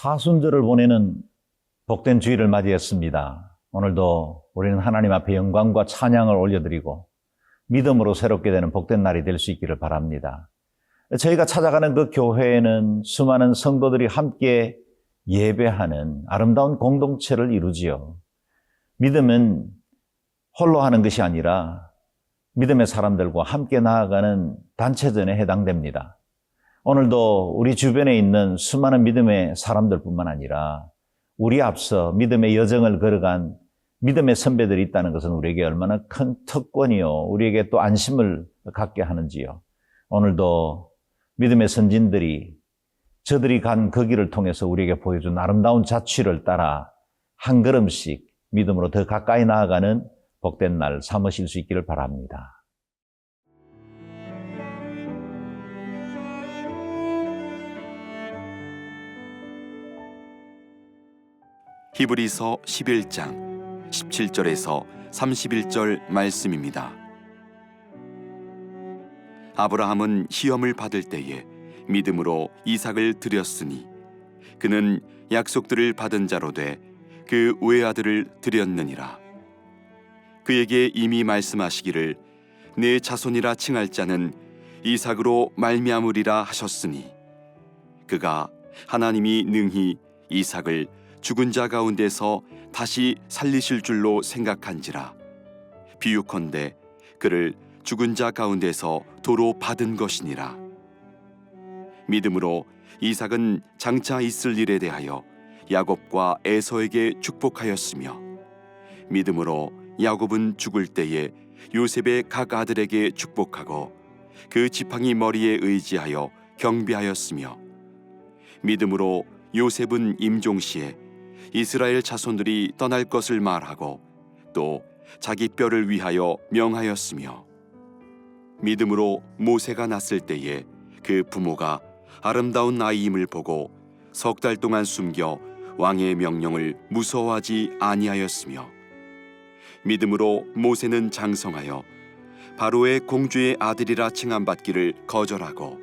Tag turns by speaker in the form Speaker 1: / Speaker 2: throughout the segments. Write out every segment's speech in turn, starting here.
Speaker 1: 사순절을 보내는 복된 주일을 맞이했습니다. 오늘도 우리는 하나님 앞에 영광과 찬양을 올려드리고 믿음으로 새롭게 되는 복된 날이 될 수 있기를 바랍니다. 저희가 찾아가는 그 교회에는 수많은 성도들이 함께 예배하는 아름다운 공동체를 이루지요. 믿음은 홀로 하는 것이 아니라 믿음의 사람들과 함께 나아가는 단체전에 해당됩니다. 오늘도 우리 주변에 있는 수많은 믿음의 사람들뿐만 아니라 우리 앞서 믿음의 여정을 걸어간 믿음의 선배들이 있다는 것은 우리에게 얼마나 큰 특권이요, 우리에게 또 안심을 갖게 하는지요. 오늘도 믿음의 선진들이 저들이 간 그 길을 통해서 우리에게 보여준 아름다운 자취를 따라 한 걸음씩 믿음으로 더 가까이 나아가는 복된 날 삼으실 수 있기를 바랍니다.
Speaker 2: 히브리서 11장 17절에서 31절 말씀입니다. 아브라함은 시험을 받을 때에 믿음으로 이삭을 드렸으니 그는 약속들을 받은 자로 돼 그 외아들을 드렸느니라. 그에게 이미 말씀하시기를 내 자손이라 칭할 자는 이삭으로 말미암으리라 하셨으니 그가 하나님이 능히 이삭을 죽은 자 가운데서 다시 살리실 줄로 생각한지라. 비유컨대 그를 죽은 자 가운데서 도로 받은 것이니라. 믿음으로 이삭은 장차 있을 일에 대하여 야곱과 에서에게 축복하였으며 믿음으로 야곱은 죽을 때에 요셉의 각 아들에게 축복하고 그 지팡이 머리에 의지하여 경배하였으며 믿음으로 요셉은 임종시에 이스라엘 자손들이 떠날 것을 말하고 또 자기 뼈를 위하여 명하였으며 믿음으로 모세가 났을 때에 그 부모가 아름다운 아이임을 보고 석 달 동안 숨겨 왕의 명령을 무서워하지 아니하였으며 믿음으로 모세는 장성하여 바로의 공주의 아들이라 칭함받기를 거절하고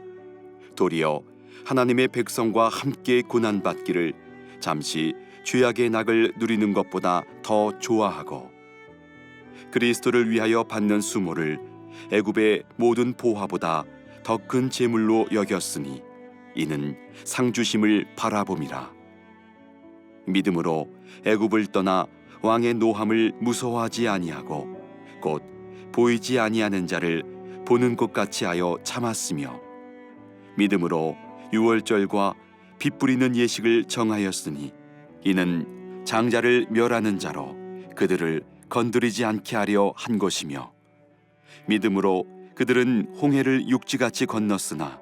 Speaker 2: 도리어 하나님의 백성과 함께 고난받기를 잠시 죄악의 낙을 누리는 것보다 더 좋아하고 그리스도를 위하여 받는 수모를 애굽의 모든 보화보다 더 큰 재물로 여겼으니 이는 상주심을 바라봄이라. 믿음으로 애굽을 떠나 왕의 노함을 무서워하지 아니하고 곧 보이지 아니하는 자를 보는 것 같이 하여 참았으며 믿음으로 유월절과 빛 뿌리는 예식을 정하였으니 이는 장자를 멸하는 자로 그들을 건드리지 않게 하려 한 것이며 믿음으로 그들은 홍해를 육지같이 건넜으나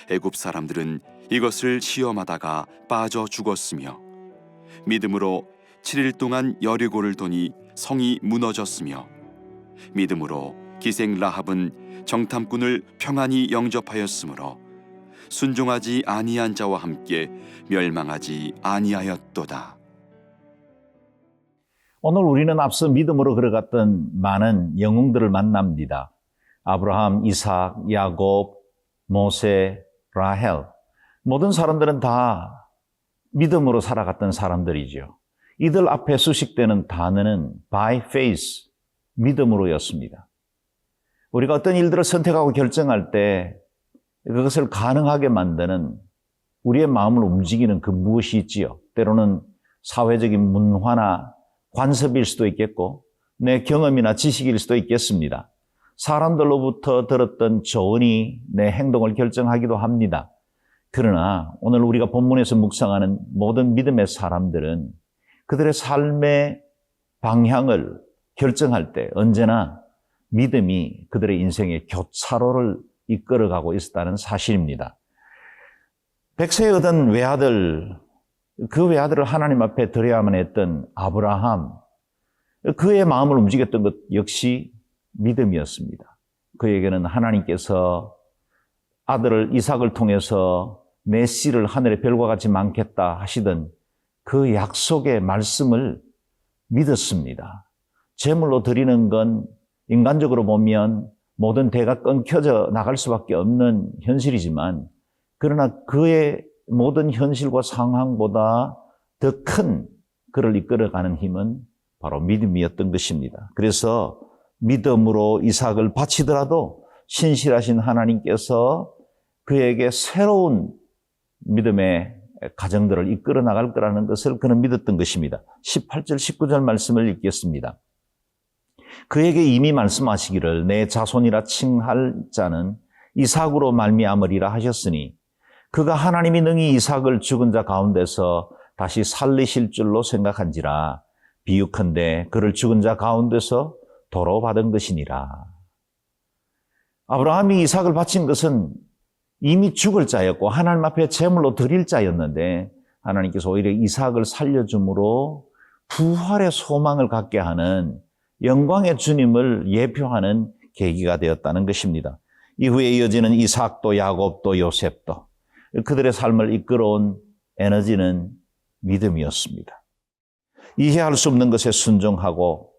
Speaker 2: 애굽 사람들은 이것을 시험하다가 빠져 죽었으며 믿음으로 7일 동안 여리고를 도니 성이 무너졌으며 믿음으로 기생 라합은 정탐꾼을 평안히 영접하였으므로 순종하지 아니한 자와 함께 멸망하지 아니하였도다.
Speaker 1: 오늘 우리는 앞서 믿음으로 걸어갔던 많은 영웅들을 만납니다. 아브라함, 이삭, 야곱, 모세, 라헬, 모든 사람들은 다 믿음으로 살아갔던 사람들이죠. 이들 앞에 수식되는 단어는 by faith, 믿음으로였습니다. 우리가 어떤 일들을 선택하고 결정할 때 그것을 가능하게 만드는 우리의 마음을 움직이는 그 무엇이 있지요. 때로는 사회적인 문화나 관습일 수도 있겠고 내 경험이나 지식일 수도 있겠습니다. 사람들로부터 들었던 조언이 내 행동을 결정하기도 합니다. 그러나 오늘 우리가 본문에서 묵상하는 모든 믿음의 사람들은 그들의 삶의 방향을 결정할 때 언제나 믿음이 그들의 인생의 교차로를 이끌어가고 있었다는 사실입니다. 백세에 얻은 외아들, 그 외아들을 하나님 앞에 드려야만 했던 아브라함, 그의 마음을 움직였던 것 역시 믿음이었습니다. 그에게는 하나님께서 아들을 이삭을 통해서 내 씨를 하늘의 별과 같이 많겠다 하시던 그 약속의 말씀을 믿었습니다. 제물로 드리는 건 인간적으로 보면 모든 대가 끊겨져 나갈 수밖에 없는 현실이지만 그러나 그의 모든 현실과 상황보다 더 큰 그를 이끌어가는 힘은 바로 믿음이었던 것입니다. 그래서 믿음으로 이삭을 바치더라도 신실하신 하나님께서 그에게 새로운 믿음의 가정들을 이끌어 나갈 거라는 것을 그는 믿었던 것입니다. 18절, 19절 말씀을 읽겠습니다. 그에게 이미 말씀하시기를 내 자손이라 칭할 자는 이삭으로 말미암으리라 하셨으니 그가 하나님이 능히 이삭을 죽은 자 가운데서 다시 살리실 줄로 생각한지라 비유컨대 그를 죽은 자 가운데서 도로 받은 것이니라. 아브라함이 이삭을 바친 것은 이미 죽을 자였고 하나님 앞에 제물로 드릴 자였는데 하나님께서 오히려 이삭을 살려줌으로 부활의 소망을 갖게 하는 영광의 주님을 예표하는 계기가 되었다는 것입니다. 이후에 이어지는 이삭도 야곱도 요셉도 그들의 삶을 이끌어온 에너지는 믿음이었습니다. 이해할 수 없는 것에 순종하고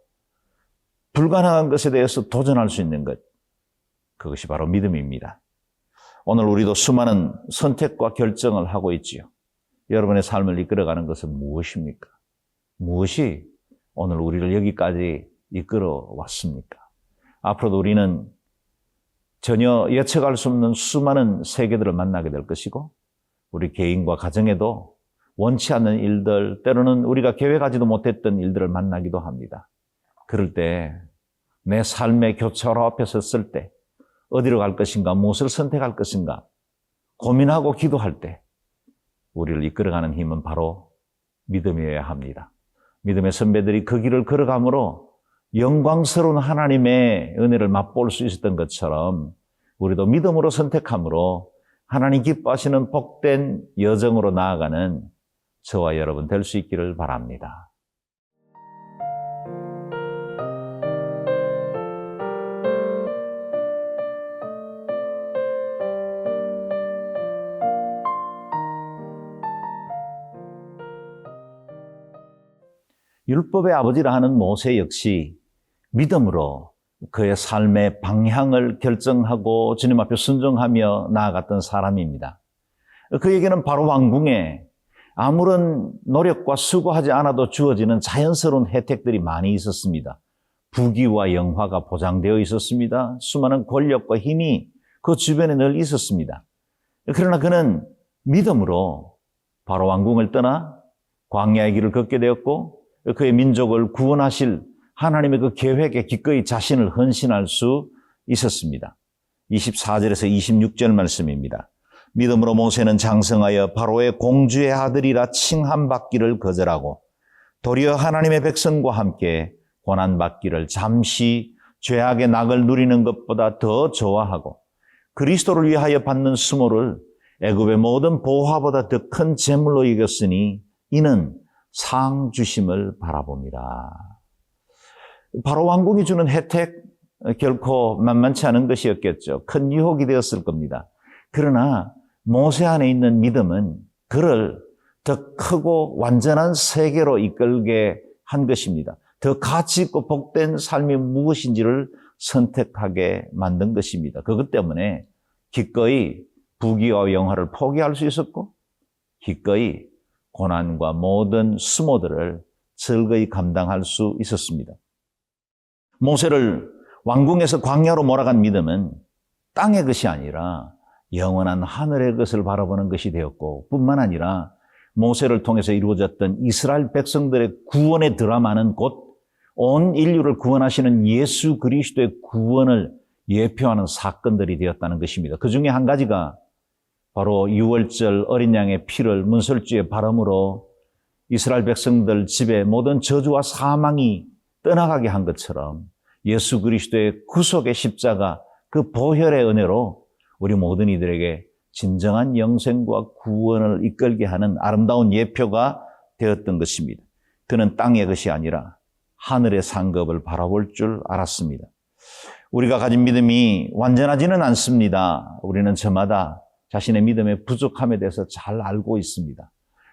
Speaker 1: 불가능한 것에 대해서 도전할 수 있는 것, 그것이 바로 믿음입니다. 오늘 우리도 수많은 선택과 결정을 하고 있지요. 여러분의 삶을 이끌어가는 것은 무엇입니까? 무엇이 오늘 우리를 여기까지 이끌어 왔습니까? 앞으로도 우리는 전혀 예측할 수 없는 수많은 세계들을 만나게 될 것이고 우리 개인과 가정에도 원치 않는 일들, 때로는 우리가 계획하지도 못했던 일들을 만나기도 합니다. 그럴 때 내 삶의 교차로 앞에 섰을 때 어디로 갈 것인가, 무엇을 선택할 것인가 고민하고 기도할 때 우리를 이끌어가는 힘은 바로 믿음이어야 합니다. 믿음의 선배들이 그 길을 걸어가므로 영광스러운 하나님의 은혜를 맛볼 수 있었던 것처럼 우리도 믿음으로 선택함으로 하나님 기뻐하시는 복된 여정으로 나아가는 저와 여러분 될 수 있기를 바랍니다. 율법의 아버지라 하는 모세 역시 믿음으로 그의 삶의 방향을 결정하고 주님 앞에 순종하며 나아갔던 사람입니다. 그에게는 바로 왕궁에 아무런 노력과 수고하지 않아도 주어지는 자연스러운 혜택들이 많이 있었습니다. 부귀와 영화가 보장되어 있었습니다. 수많은 권력과 힘이 그 주변에 늘 있었습니다. 그러나 그는 믿음으로 바로 왕궁을 떠나 광야의 길을 걷게 되었고 그의 민족을 구원하실 하나님의 그 계획에 기꺼이 자신을 헌신할 수 있었습니다. 24절에서 26절 말씀입니다. 믿음으로 모세는 장성하여 바로의 공주의 아들이라 칭함받기를 거절하고 도리어 하나님의 백성과 함께 고난받기를 잠시 죄악의 낙을 누리는 것보다 더 좋아하고 그리스도를 위하여 받는 수모를 애굽의 모든 보화보다 더 큰 재물로 여겼으니 이는 상 주심을 바라봅니다. 바로 왕궁이 주는 혜택 결코 만만치 않은 것이었겠죠. 큰 유혹이 되었을 겁니다. 그러나 모세 안에 있는 믿음은 그를 더 크고 완전한 세계로 이끌게 한 것입니다. 더 가치 있고 복된 삶이 무엇인지를 선택하게 만든 것입니다. 그것 때문에 기꺼이 부귀와 영화를 포기할 수 있었고 기꺼이 고난과 모든 수모들을 즐거이 감당할 수 있었습니다. 모세를 왕궁에서 광야로 몰아간 믿음은 땅의 것이 아니라 영원한 하늘의 것을 바라보는 것이 되었고 뿐만 아니라 모세를 통해서 이루어졌던 이스라엘 백성들의 구원의 드라마는 곧 온 인류를 구원하시는 예수 그리스도의 구원을 예표하는 사건들이 되었다는 것입니다. 그 중에 한 가지가 바로 유월절 어린 양의 피를 문설주에 바름으로 이스라엘 백성들 집에 모든 저주와 사망이 떠나가게 한 것처럼 예수 그리스도의 구속의 십자가 그 보혈의 은혜로 우리 모든 이들에게 진정한 영생과 구원을 이끌게 하는 아름다운 예표가 되었던 것입니다. 그는 땅의 것이 아니라 하늘의 상급을 바라볼 줄 알았습니다. 우리가 가진 믿음이 완전하지는 않습니다. 우리는 저마다 자신의 믿음의 부족함에 대해서 잘 알고 있습니다.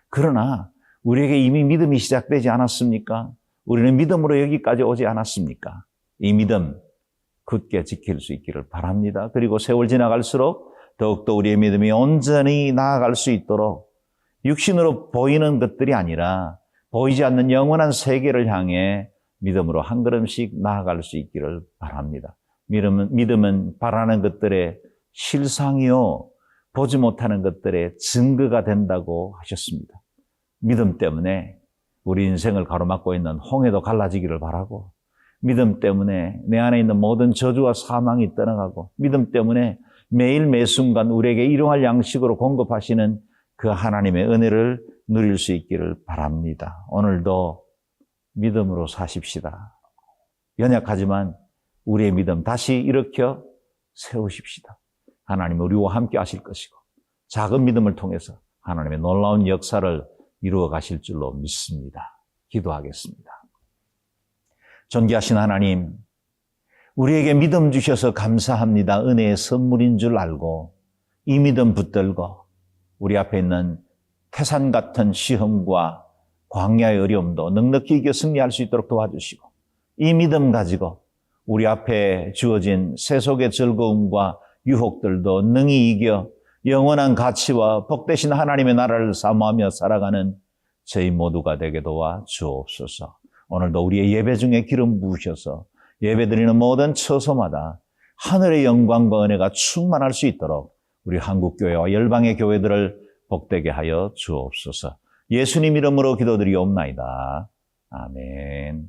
Speaker 1: 그러나 우리에게 이미 믿음이 시작되지 않았습니까? 우리는 믿음으로 여기까지 오지 않았습니까? 이 믿음 굳게 지킬 수 있기를 바랍니다. 그리고 세월 지나갈수록 더욱더 우리의 믿음이 온전히 나아갈 수 있도록 육신으로 보이는 것들이 아니라 보이지 않는 영원한 세계를 향해 믿음으로 한 걸음씩 나아갈 수 있기를 바랍니다. 믿음은 바라는 것들의 실상이요, 보지 못하는 것들의 증거가 된다고 하셨습니다. 믿음 때문에 우리 인생을 가로막고 있는 홍해도 갈라지기를 바라고, 믿음 때문에 내 안에 있는 모든 저주와 사망이 떠나가고, 믿음 때문에 매일 매순간 우리에게 일용할 양식으로 공급하시는 그 하나님의 은혜를 누릴 수 있기를 바랍니다. 오늘도 믿음으로 사십시다. 연약하지만 우리의 믿음 다시 일으켜 세우십시다. 하나님 우리와 함께 하실 것이고, 작은 믿음을 통해서 하나님의 놀라운 역사를 이루어 가실 줄로 믿습니다. 기도하겠습니다. 존귀하신 하나님, 우리에게 믿음 주셔서 감사합니다. 은혜의 선물인 줄 알고 이 믿음 붙들고 우리 앞에 있는 태산 같은 시험과 광야의 어려움도 넉넉히 이겨 승리할 수 있도록 도와주시고, 이 믿음 가지고 우리 앞에 주어진 세속의 즐거움과 유혹들도 능히 이겨 영원한 가치와 복되신 하나님의 나라를 사모하며 살아가는 저희 모두가 되게 도와 주옵소서. 오늘도 우리의 예배 중에 기름 부으셔서 예배드리는 모든 처소마다 하늘의 영광과 은혜가 충만할 수 있도록 우리 한국교회와 열방의 교회들을 복되게 하여 주옵소서. 예수님 이름으로 기도드리옵나이다. 아멘.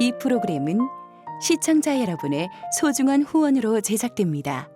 Speaker 3: 이 프로그램은 시청자 여러분의 소중한 후원으로 제작됩니다.